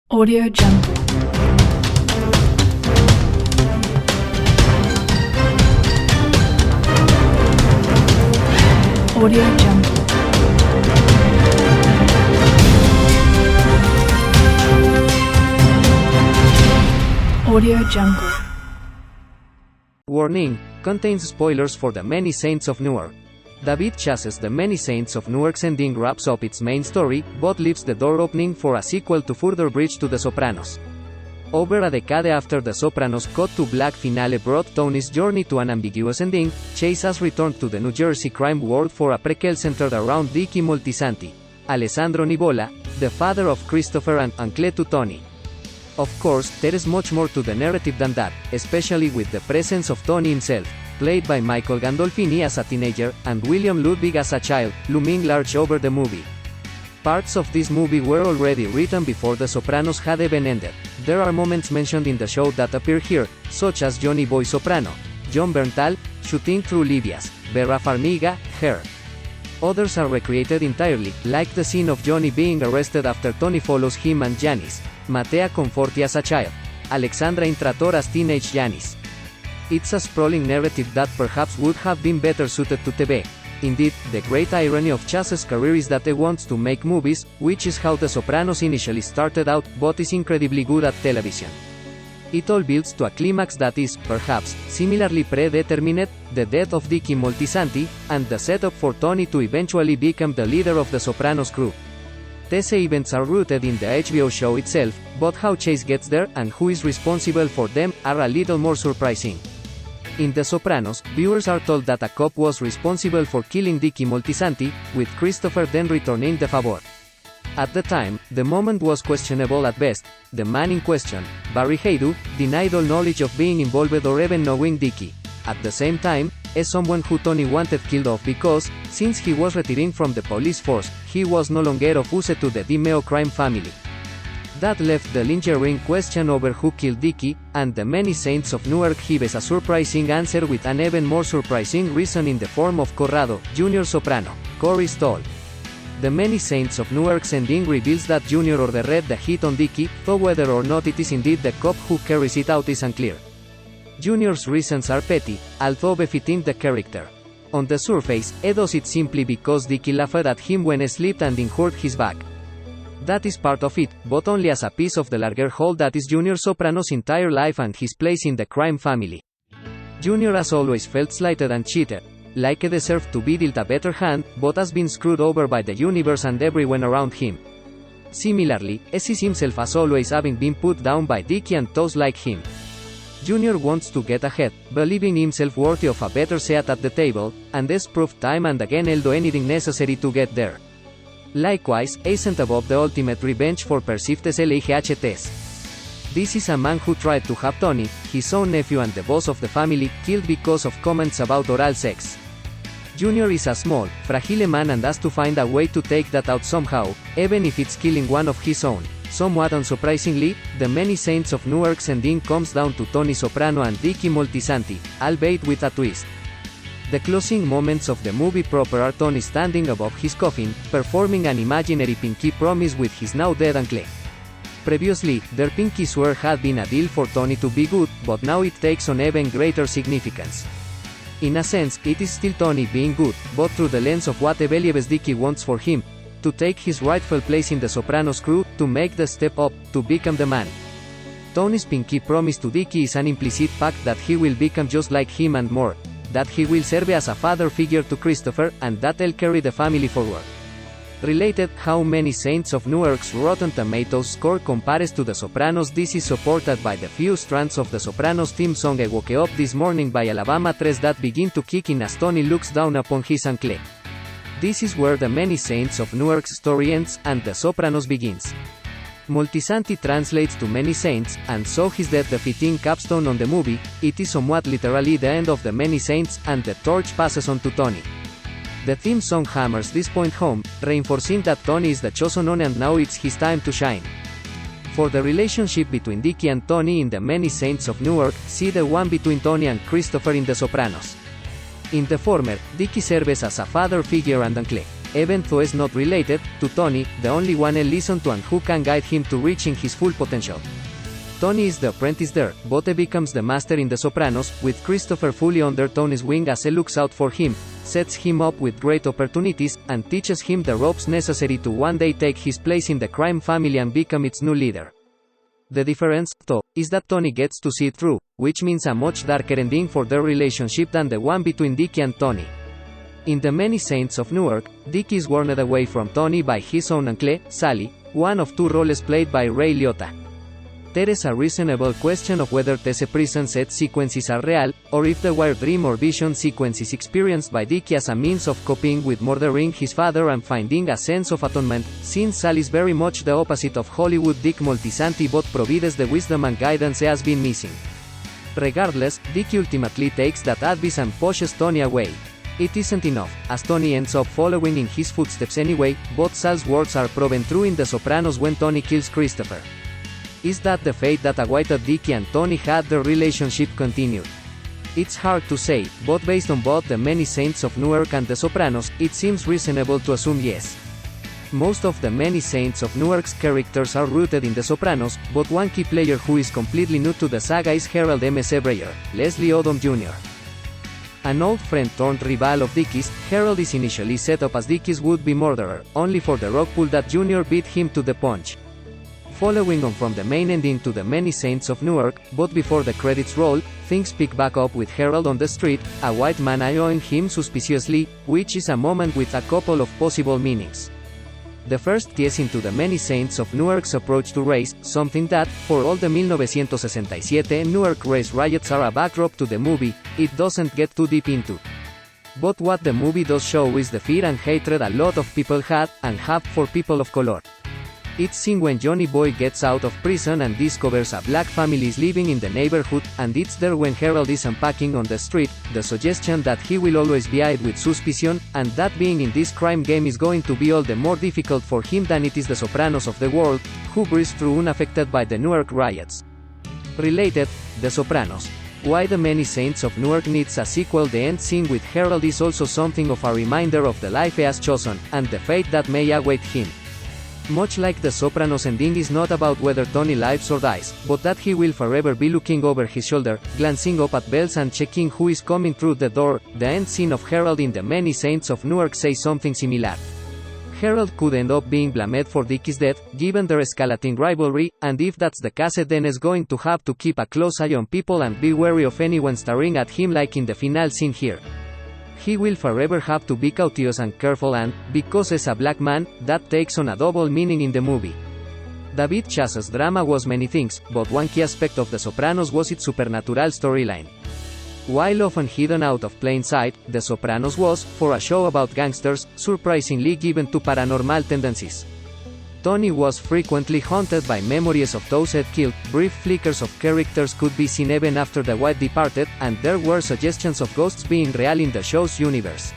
Audio Jungle. Audio Jungle. Audio Jungle. Warning, contains spoilers for The Many Saints of Newark. David chases The Many Saints of Newark's ending wraps up its main story, but leaves the door opening for a sequel to further bridge to The Sopranos. Over a decade after The Sopranos' cut-to-black finale brought Tony's journey to an ambiguous ending, Chase has returned to the New Jersey crime world for a prequel centered around Dickie Moltisanti, Alessandro Nivola, the father of Christopher and uncle to Tony. Of course, there is much more to the narrative than that, especially with the presence of Tony himself, played by Michael Gandolfini as a teenager, and William Ludwig as a child, looming large over the movie. Parts of this movie were already written before The Sopranos had even ended. There are moments mentioned in the show that appear here, such as Johnny Boy Soprano, John Berntal, Shooting Through Livias, Vera Farmiga, Herald. Others are recreated entirely, like the scene of Johnny being arrested after Tony follows him and Janice, Matea Conforti as a child, Alexandra Intrator as teenage Janice. It's a sprawling narrative that perhaps would have been better suited to TV. Indeed, the great irony of Chase's career is that he wants to make movies, which is how The Sopranos initially started out, but is incredibly good at television. It all builds to a climax that is, perhaps, similarly predetermined, the death of Dickie Moltisanti, and the setup for Tony to eventually become the leader of The Sopranos crew. These events are rooted in the HBO show itself, but how Chase gets there, and who is responsible for them, are a little more surprising. In The Sopranos, viewers are told that a cop was responsible for killing Dickie Moltisanti, with Christopher then returning the favor. At the time, the moment was questionable at best. The man in question, Barry Haydu, denied all knowledge of being involved or even knowing Dickie. At the same time, as someone who Tony wanted killed off because, since he was retiring from the police force, he was no longer of use to the DiMeo crime family. That left the lingering question over who killed Dickie, and The Many Saints of Newark gives a surprising answer with an even more surprising reason in the form of Corrado, Jr. Soprano, Corey Stoll. The Many Saints of Newark's ending reveals that Jr. ordered the hit on Dickie, though whether or not it is indeed the cop who carries it out is unclear. Jr.'s reasons are petty, although befitting the character. On the surface, he does it simply because Dickie laughed at him when he slipped and injured his back. That is part of it, but only as a piece of the larger whole that is Jr. Soprano's entire life and his place in the crime family. Jr. has always felt slighted and cheated, like he deserved to be dealt a better hand, but has been screwed over by the universe and everyone around him. Similarly, he sees himself as always having been put down by Dickie and those like him. Jr. wants to get ahead, believing himself worthy of a better seat at the table, and has proved time and again he'll do anything necessary to get there. Likewise, isn't above the ultimate revenge for perceived SLHTs. This is a man who tried to have Tony, his own nephew and the boss of the family, killed because of comments about oral sex. Jr. is a small, fragile man and has to find a way to take that out somehow, even if it's killing one of his own. Somewhat unsurprisingly, The Many Saints of Newark's ending comes down to Tony Soprano and Dickie Moltisanti, albeit with a twist. The closing moments of the movie proper are Tony standing above his coffin, performing an imaginary pinky promise with his now dead uncle. Previously, their pinky swear had been a deal for Tony to be good, but now it takes on even greater significance. In a sense, it is still Tony being good, but through the lens of what he believes Dickie wants for him, to take his rightful place in the Sopranos crew, to make the step up, to become the man. Tony's pinky promise to Dickie is an implicit pact that he will become just like him and more, that he will serve as a father figure to Christopher, and that he'll carry the family forward. Related, How Many Saints of Newark's Rotten Tomatoes score compares to The Sopranos. This is supported by the few strands of The Sopranos theme song I Woke Up This Morning by Alabama 3 that begin to kick in as Tony looks down upon his uncle. This is where The Many Saints of Newark's story ends, and The Sopranos begins. Moltisanti translates to Many Saints, and so his death the fitting capstone on the movie. It is somewhat literally the end of The Many Saints, and the torch passes on to Tony. The theme song hammers this point home, reinforcing that Tony is the chosen one and now it's his time to shine. For the relationship between Dickie and Tony in The Many Saints of Newark, see the one between Tony and Christopher in The Sopranos. In the former, Dickie serves as a father figure and uncle. even though is not related to Tony, the only one he'll listen to and who can guide him to reaching his full potential. Tony is the apprentice there, but he becomes the master in The Sopranos, with Christopher fully under Tony's wing as he looks out for him, sets him up with great opportunities, and teaches him the ropes necessary to one day take his place in the crime family and become its new leader. The difference, though, is that Tony gets to see it through, which means a much darker ending for their relationship than the one between Dickie and Tony. In The Many Saints of Newark, Dickie is warned away from Tony by his own uncle, Sally, one of two roles played by Ray Liotta. There is a reasonable question of whether these prison set sequences are real, or if they were dream or vision sequences experienced by Dickie as a means of coping with murdering his father and finding a sense of atonement, since Sally is very much the opposite of Hollywood Dick Multisanti but provides the wisdom and guidance he has been missing. Regardless, Dickie ultimately takes that advice and pushes Tony away. It isn't enough, as Tony ends up following in his footsteps anyway, but Sal's words are proven true in The Sopranos when Tony kills Christopher. Is that the fate that awaited Dickie and Tony had their relationship continued? It's hard to say, but based on both The Many Saints of Newark and The Sopranos, it seems reasonable to assume yes. Most of The Many Saints of Newark's characters are rooted in The Sopranos, but one key player who is completely new to the saga is Herald M.S. Breyer, Leslie Odom Jr. An old friend turned rival of Dickie's, Herald is initially set up as Dickie's would-be murderer, only for the rug pull that Jr. beat him to the punch. Following on from the main ending to The Many Saints of Newark, but before the credits roll, things pick back up with Herald on the street, a white man eyeing him suspiciously, which is a moment with a couple of possible meanings. The first ties into The Many Saints of Newark's approach to race, something that, for all the 1967 Newark race riots are a backdrop to the movie, it doesn't get too deep into. But what the movie does show is the fear and hatred a lot of people had, and have, for people of color. It's seen when Johnny Boy gets out of prison and discovers a black family is living in the neighborhood, and it's there when Herald is unpacking on the street, the suggestion that he will always be eyed with suspicion, and that being in this crime game is going to be all the more difficult for him than it is the Sopranos of the world, who breeze through unaffected by the Newark riots. Related, The Sopranos. Why The Many Saints of Newark needs a sequel. The end scene with Herald is also something of a reminder of the life he has chosen, and the fate that may await him. Much like The Sopranos ending is not about whether Tony lives or dies, but that he will forever be looking over his shoulder, glancing up at bells and checking who is coming through the door. The end scene of Herald in The Many Saints of Newark says something similar. Herald could end up being blamed for Dickie's death, given their escalating rivalry, and if that's the case then is going to have to keep a close eye on people and be wary of anyone staring at him like in the final scene here. He will forever have to be cautious and careful, and, because he's a black man, that takes on a double meaning in the movie. David Chasse's drama was many things, but one key aspect of The Sopranos was its supernatural storyline. While often hidden out of plain sight, The Sopranos was, for a show about gangsters, surprisingly given to paranormal tendencies. Tony was frequently haunted by memories of those he'd killed, brief flickers of characters could be seen even after the wife departed, and there were suggestions of ghosts being real in the show's universe.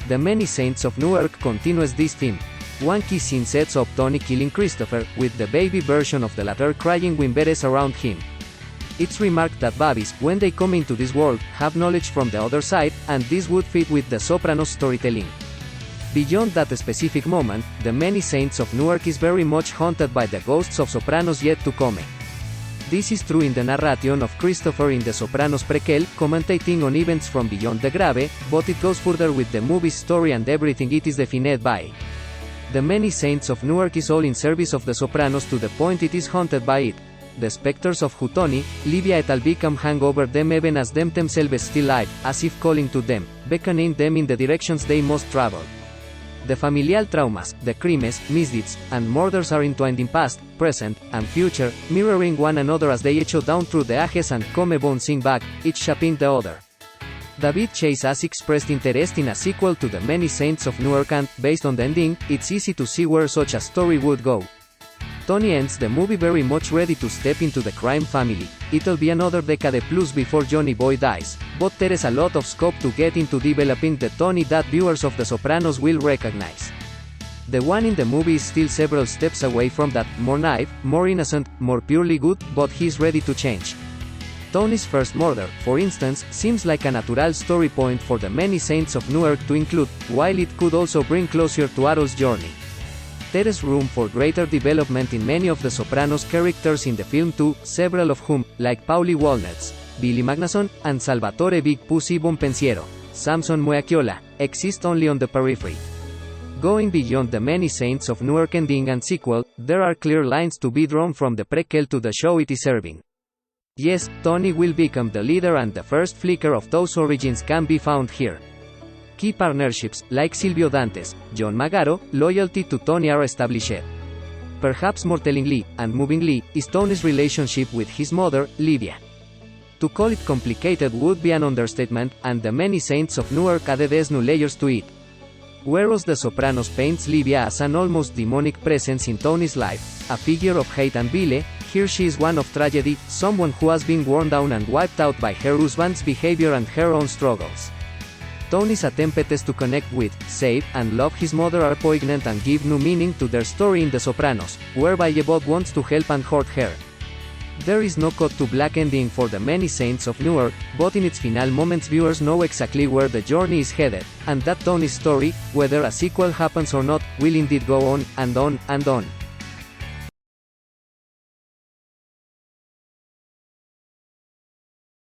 The Many Saints of Newark continues this theme. One key scene sets up Tony killing Christopher, with the baby version of the latter crying when Beres around him. It's remarked that babies, when they come into this world, have knowledge from the other side, and this would fit with the Sopranos storytelling. Beyond that specific moment, The Many Saints of Newark is very much haunted by the ghosts of Sopranos yet to come. This is true in the narration of Christopher in the Sopranos prequel, commentating on events from beyond the grave, but it goes further with the movie's story and everything it is defined by. The Many Saints of Newark is all in service of the Sopranos to the point it is haunted by it. The specters of who Tony, Livia et al. Become hang over them even as them themselves still live, as if calling to them, beckoning them in the directions they must travel. The familial traumas, the crimes, misdeeds, and murders are entwined in past, present, and future, mirroring one another as they echo down through the ages and come bouncing back, each shaping the other. David Chase has expressed interest in a sequel to The Many Saints of Newark and, based on the ending, it's easy to see where such a story would go. Tony ends the movie very much ready to step into the crime family. It'll be another decade plus before Johnny Boy dies, but there is a lot of scope to get into developing the Tony that viewers of The Sopranos will recognize. The one in the movie is still several steps away from that, more naive, more innocent, more purely good, but he's ready to change. Tony's first murder, for instance, seems like a natural story point for the many saints of Newark to include, while it could also bring closure to Harold's journey. There is room for greater development in many of the Sopranos characters in the film too, several of whom, like Paulie Walnuts, Billy Magnason, and Salvatore Big Pussy Bonpensiero, Samson Muecchiola, exist only on the periphery. Going beyond the many saints of Newark ending and sequel, there are clear lines to be drawn from the prequel to the show it is serving. Yes, Tony will become the leader and the first flicker of those origins can be found here. Key partnerships, like Silvio Dantes, John Magaro, loyalty to Tony are established. Perhaps more tellingly, and movingly, is Tony's relationship with his mother, Lydia. To call it complicated would be an understatement, and the many saints of Newark added new layers to it. Whereas The Sopranos paints Lydia as an almost demonic presence in Tony's life, a figure of hate and bile, here she is one of tragedy, someone who has been worn down and wiped out by her husband's behavior and her own struggles. Tony's attempts to connect with, save, and love his mother are poignant and give new meaning to their story in The Sopranos, whereby both wants to help and hurt her. There is no cut to black ending for the many saints of Newark, but in its final moments viewers know exactly where the journey is headed, and that Tony's story, whether a sequel happens or not, will indeed go on, and on, and on.